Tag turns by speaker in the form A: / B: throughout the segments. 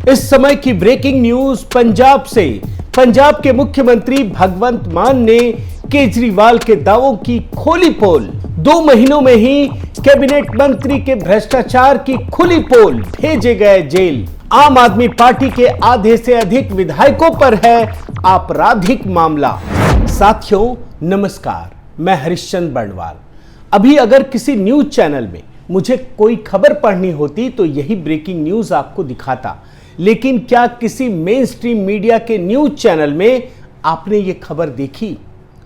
A: इस समय की ब्रेकिंग न्यूज पंजाब से। पंजाब के मुख्यमंत्री भगवंत मान ने केजरीवाल के दावों की खोली पोल। 2 महीनों में ही कैबिनेट मंत्री के भ्रष्टाचार की खुली पोल, भेजे गए जेल। आम आदमी पार्टी के आधे से अधिक विधायकों पर है आपराधिक मामला। साथियों नमस्कार, मैं हरिश्चंद्र बर्णवाल। अभी अगर किसी न्यूज चैनल में मुझे कोई खबर पढ़नी होती तो यही ब्रेकिंग न्यूज आपको दिखाता, लेकिन क्या किसी मेन स्ट्रीम मीडिया के न्यूज चैनल में आपने ये खबर देखी?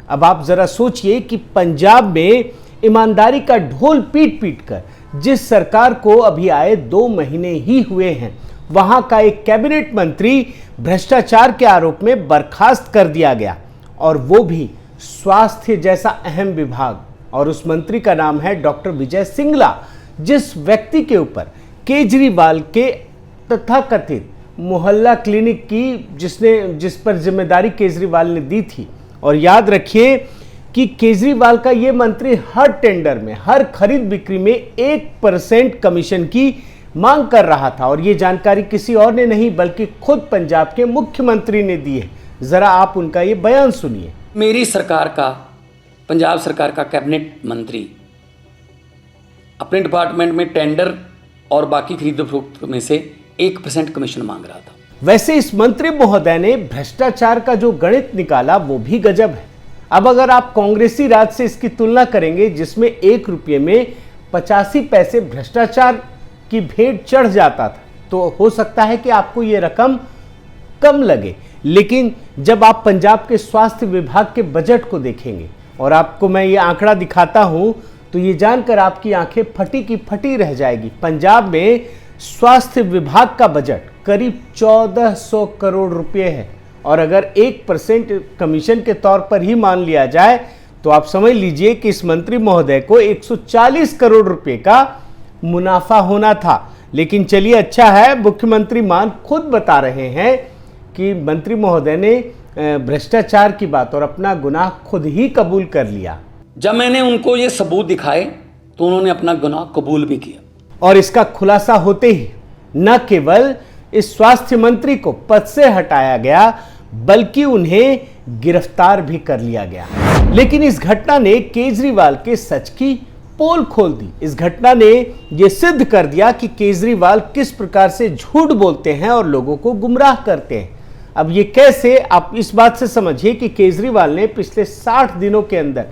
A: अब आप जरा सोचिए कि पंजाब में ईमानदारी का ढोल पीट पीट कर जिस सरकार को अभी आए 2 महीने ही हुए हैं, वहां का एक कैबिनेट मंत्री भ्रष्टाचार के आरोप में बर्खास्त कर दिया गया, और वो भी स्वास्थ्य जैसा अहम विभाग। और उस मंत्री का नाम है डॉक्टर विजय सिंगला, जिस व्यक्ति के ऊपर केजरीवाल के तथाकथित मोहल्ला क्लिनिक की जिस पर जिम्मेदारी केजरीवाल ने दी थी। और याद रखिए कि केजरीवाल का ये मंत्री हर टेंडर में, हर खरीद बिक्री में 1% कमीशन की मांग कर रहा था, और ये जानकारी किसी और ने नहीं बल्कि खुद पंजाब के मुख्यमंत्री ने दी है। जरा आप उनका ये बयान सुनिए।
B: मेरी सरकार का, पंजाब सरकार का कैबिनेट मंत्री अपने डिपार्टमेंट में टेंडर और बाकी खरीद फरोख्त में से 1% कमीशन मांग रहा था।
A: वैसे इस मंत्री महोदय ने भ्रष्टाचार का जो गणित निकाला वो भी गजब है। अब अगर आप कांग्रेसी राज से इसकी तुलना करेंगे, जिसमें 1 रुपये में 85 पैसे भ्रष्टाचार की भेंट चढ़ जाता था, तो हो सकता है कि आपको ये रकम कम लगे। लेकिन जब आप पंजाब के स्वास्थ्य विभाग के बजट को देखेंगे, और आपको मैं ये आंकड़ा दिखाता हूं, तो ये जानकर आपकी आंखें फटी की फटी रह जाएगी। पंजाब में स्वास्थ्य विभाग का बजट करीब 1400 करोड़ रुपए है, और अगर 1% कमीशन के तौर पर ही मान लिया जाए तो आप समझ लीजिए कि इस मंत्री महोदय को 140 करोड़ रुपए का मुनाफा होना था। लेकिन चलिए, अच्छा है मुख्यमंत्री मान खुद बता रहे हैं कि मंत्री महोदय ने भ्रष्टाचार की बात और अपना गुनाह खुद ही कबूल कर लिया।
B: जब मैंने उनको ये सबूत दिखाए तो उन्होंने अपना गुनाह कबूल भी किया, और
A: इसका खुलासा होते ही न केवल इस स्वास्थ्य मंत्री को पद से हटाया गया, बल्कि उन्हें गिरफ्तार भी कर लिया गया। लेकिन इस घटना ने केजरीवाल के सच की पोल खोल दी। इस घटना ने यह सिद्ध कर दिया कि केजरीवाल किस प्रकार से झूठ बोलते हैं और लोगों को गुमराह करते हैं। अब ये कैसे, आप इस बात से समझिए कि केजरीवाल ने पिछले 60 दिनों के अंदर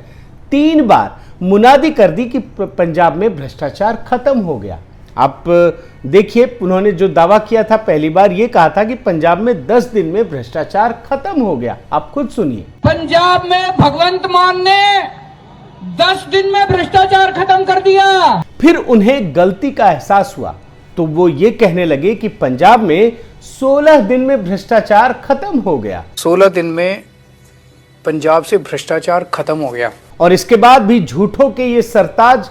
A: 3 बार मुनादी कर दी कि पंजाब में भ्रष्टाचार खत्म हो गया। आप देखिए, उन्होंने जो दावा किया था, पहली बार ये कहा था कि पंजाब में 10 दिन में भ्रष्टाचार खत्म हो गया। आप खुद सुनिए।
C: पंजाब में भगवंत मान ने 10 दिन में भ्रष्टाचार खत्म कर दिया।
A: फिर उन्हें गलती का एहसास हुआ तो वो ये कहने लगे कि पंजाब में 16 दिन में भ्रष्टाचार खत्म हो गया।
D: 16 दिन में पंजाब से भ्रष्टाचार खत्म हो गया।
A: और इसके बाद भी झूठों के ये सरताज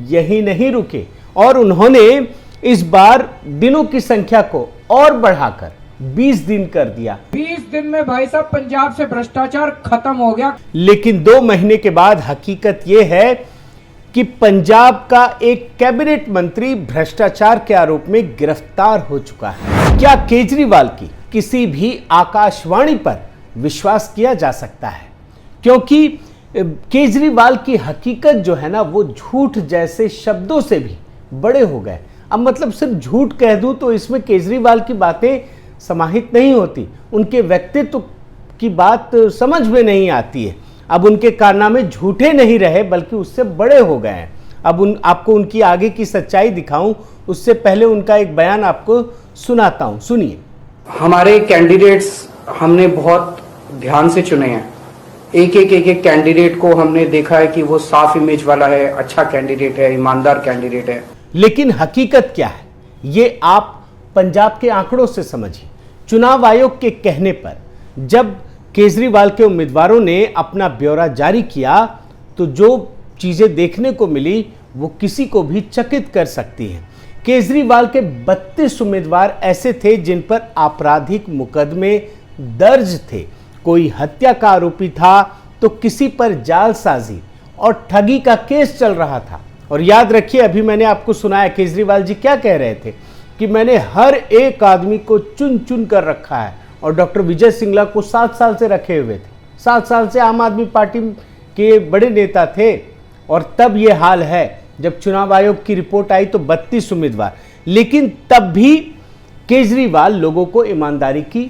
A: यही नहीं रुके, और उन्होंने इस बार दिनों की संख्या को और बढ़ाकर 20 दिन कर दिया।
C: 20 दिन में भाई साहब पंजाब से भ्रष्टाचार खत्म हो गया।
A: लेकिन 2 महीने के बाद हकीकत यह है कि पंजाब का एक कैबिनेट मंत्री भ्रष्टाचार के आरोप में गिरफ्तार हो चुका है। क्या केजरीवाल की किसी भी आकाशवाणी पर विश्वास किया जा सकता है? क्योंकि केजरीवाल की हकीकत जो है ना, वो झूठ जैसे शब्दों से भी बड़े हो गए। अब मतलब सिर्फ झूठ कह दूं तो इसमें केजरीवाल की बातें समाहित नहीं होती, उनके व्यक्तित्व की बात समझ में नहीं आती है। अब उनके कारनामे झूठे नहीं रहे बल्कि उससे बड़े हो गए हैं। अब आपको उनकी आगे की सच्चाई दिखाऊं, उससे पहले उनका एक बयान आपको सुनाता हूं, सुनिए।
D: हमारे कैंडिडेट्स हमने बहुत ध्यान से चुने हैं। एक एक कैंडिडेट को हमने देखा है कि वो साफ इमेज वाला है, अच्छा कैंडिडेट है, ईमानदार कैंडिडेट है।
A: लेकिन हकीकत क्या है, ये आप पंजाब के आंकड़ों से समझिए। चुनाव आयोग के कहने पर जब केजरीवाल के उम्मीदवारों ने अपना ब्यौरा जारी किया तो जो चीजें देखने को मिली वो किसी को भी चकित कर सकती हैं। केजरीवाल के 32 उम्मीदवार ऐसे थे जिन पर आपराधिक मुकदमे दर्ज थे। कोई हत्या का आरोपी था तो किसी पर जालसाजी और ठगी का केस चल रहा था। और याद रखिए, अभी मैंने आपको सुनाया केजरीवाल जी क्या कह रहे थे कि मैंने हर एक आदमी को चुन चुन कर रखा है, और डॉक्टर विजय सिंगला को 7 साल से रखे हुए थे। 7 साल से आम आदमी पार्टी के बड़े नेता थे, और तब ये हाल है। जब चुनाव आयोग की रिपोर्ट आई तो 32 उम्मीदवार, लेकिन तब भी केजरीवाल लोगों को ईमानदारी की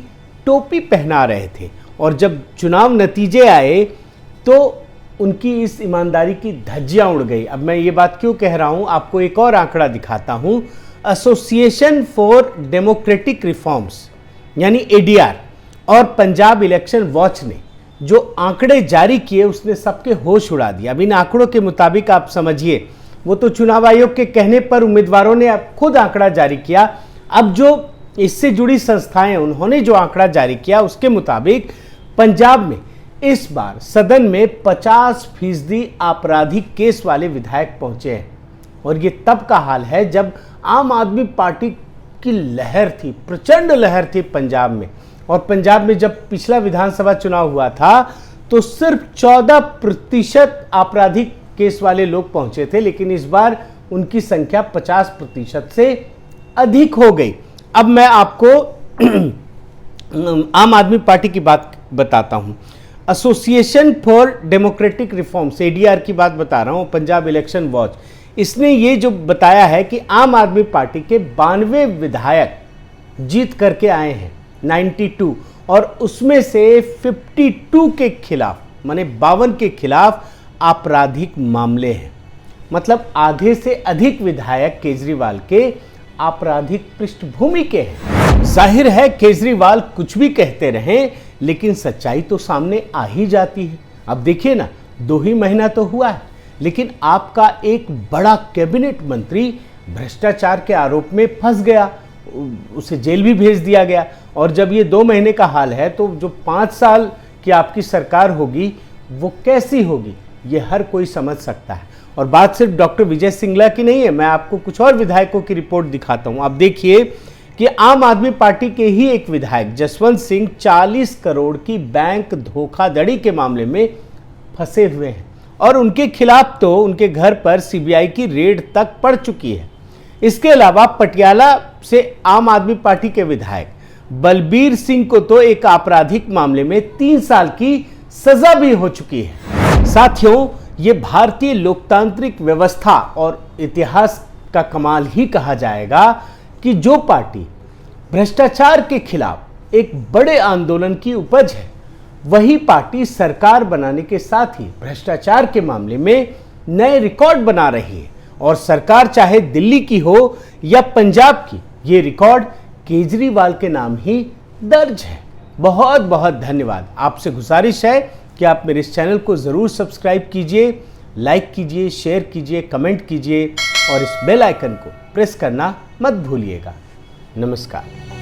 A: टोपी पहना रहे थे, और जब चुनाव नतीजे आए तो उनकी इस ईमानदारी की धज्जियां उड़ गई। अब मैं ये बात क्यों कह रहा हूं, आपको एक और आंकड़ा दिखाता हूं। एसोसिएशन फॉर डेमोक्रेटिक रिफॉर्म्स यानी एडीआर और पंजाब इलेक्शन वॉच ने जो आंकड़े जारी किए उसने सबके होश उड़ा दिया। अब इन आंकड़ों के मुताबिक आप समझिए, वो तो चुनाव आयोग के कहने पर उम्मीदवारों ने अब खुद आंकड़ा जारी किया। अब जो इससे जुड़ी संस्थाएं उन्होंने जो आंकड़ा जारी किया उसके मुताबिक पंजाब में इस बार सदन में 50% आपराधिक केस वाले विधायक पहुंचे हैं, और ये तब का हाल है जब आम आदमी पार्टी की लहर थी, प्रचंड लहर थी पंजाब में। और पंजाब में जब पिछला विधानसभा चुनाव हुआ था तो सिर्फ 14% आपराधिक केस वाले लोग पहुंचे थे, लेकिन इस बार उनकी संख्या 50% से अधिक हो गई। अब मैं आपको आम आदमी पार्टी की बात बताता हूं। Association for democratic reforms ADR की बात बता रहा हूं, पंजाब इलेक्शन वॉच, इसने ये जो बताया है कि आम आदमी पार्टी के 92 विधायक जीत करके आए हैं, 92, और उसमें से 52 के खिलाफ माने 52 के खिलाफ आपराधिक मामले हैं। मतलब आधे से अधिक विधायक केजरीवाल के आपराधिक पृष्ठभूमि के हैं। जाहिर है केजरीवाल कुछ भी कहते रहें, लेकिन सच्चाई तो सामने आ ही जाती है। अब देखिए ना, 2 ही महीना तो हुआ है, लेकिन आपका एक बड़ा कैबिनेट मंत्री भ्रष्टाचार के आरोप में फंस गया, उसे जेल भी भेज दिया गया। और जब ये 2 महीने का हाल है तो जो 5 साल की आपकी सरकार होगी वो कैसी होगी, ये हर कोई समझ सकता है। और बात सिर्फ डॉक्टर विजय सिंगला की नहीं है, मैं आपको कुछ और विधायकों की रिपोर्ट दिखाता हूं। आप देखिए कि आम आदमी पार्टी के ही एक विधायक जसवंत सिंह 40 करोड़ की बैंक धोखाधड़ी के मामले में फंसे हुए हैं, और उनके खिलाफ तो उनके घर पर सीबीआई की रेड तक पड़ चुकी है। इसके अलावा पटियाला से आम आदमी पार्टी के विधायक बलबीर सिंह को तो एक आपराधिक मामले में 3 साल की सजा भी हो चुकी है। साथियों, ये भारतीय लोकतांत्रिक व्यवस्था और इतिहास का कमाल ही कहा जाएगा कि जो पार्टी भ्रष्टाचार के खिलाफ एक बड़े आंदोलन की उपज है, वही पार्टी सरकार बनाने के साथ ही भ्रष्टाचार के मामले में नए रिकॉर्ड बना रही है। और सरकार चाहे दिल्ली की हो या पंजाब की, ये रिकॉर्ड केजरीवाल के नाम ही दर्ज है। बहुत बहुत धन्यवाद। आपसे गुजारिश है कि आप मेरे इस चैनल को ज़रूर सब्सक्राइब कीजिए, लाइक कीजिए, शेयर कीजिए, कमेंट कीजिए, और इस बेल आइकन को प्रेस करना मत भूलिएगा। नमस्कार।